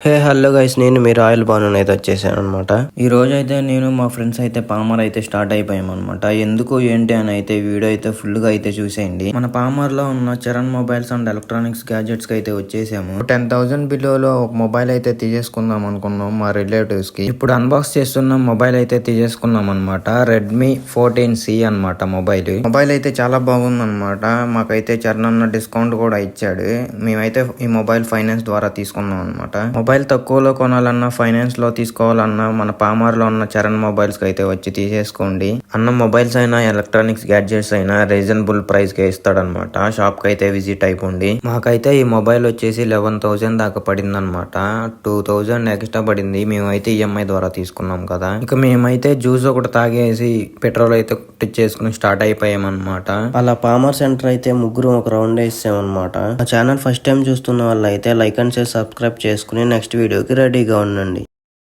Hey hello guys, నేను మీ royal Banu అయితే వచ్చేసాను అనమాట. ఈ రోజు అయితే నేను మా ఫ్రెండ్స్ అయితే పామర్ అయితే స్టార్ట్ అయిపోయాం అనమాట. ఎందుకు ఏంటి అని అయితే వీడియో అయితే ఫుల్ గా అయితే చూసేయండి. మన పామర్ లో ఉన్న Charan mobiles and electronics gadgets కి అయితే వచ్చేసాము. 10,000 బిలోలో ఒక మొబైల్ అయితే తీసేసుకుందాం అనుకున్నాం మా రిలేటివ్స్ కి. ఇప్పుడు అన్బాక్స్ చేస్తున్న మొబైల్ అయితే తీసేసుకున్నాం అనమాట. రెడ్మీ 14C అనమాట మొబైల్ అయితే చాలా బాగుంది అనమాట. మాకైతే చరణ్ అన్న డిస్కౌంట్ కూడా ఇచ్చాడు. మేమైతే ఈ మొబైల్ ఫైనాన్స్ ద్వారా తీసుకున్నాం అనమాట. మొబైల్ తక్కువలో కొనాలన్నా, ఫైనాన్స్ లో తీసుకోవాలన్నా మన పామర్ లో ఉన్న చరణ్ మొబైల్స్ కి అయితే వచ్చి తీసేసుకోండి. అన్న మొబైల్స్ అయినా ఎలక్ట్రానిక్స్ గ్యాడ్జెట్స్ అయినా రీజనబుల్ ప్రైస్ కి ఇస్తాడనమాట. షాప్ కి అయితే విజిట్ అయిపోండి. మాకైతే ఈ మొబైల్ వచ్చేసి 11,000 దాకా పడింది అనమాట. 2,000 ఎక్స్ట్రా పడింది. మేమైతే ఈఎంఐ ద్వారా తీసుకున్నాం కదా. ఇక మేమైతే జ్యూస్ ఒకటి తాగేసి పెట్రోల్ అయితే కొట్టించేసుకుని స్టార్ట్ అయిపోయామన్నమాట. అలా పామర్ సెంటర్ అయితే ముగ్గురు ఒక రౌండ్ వేసామన్నమాట. ఆ ఛానల్ ఫస్ట్ టైం చూస్తున్న వాళ్ళు అయితే లైక్ అండ్ షేర్ సబ్స్క్రైబ్ చేసుకుని నెక్స్ట్ వీడియోకి రెడీగా ఉండండి.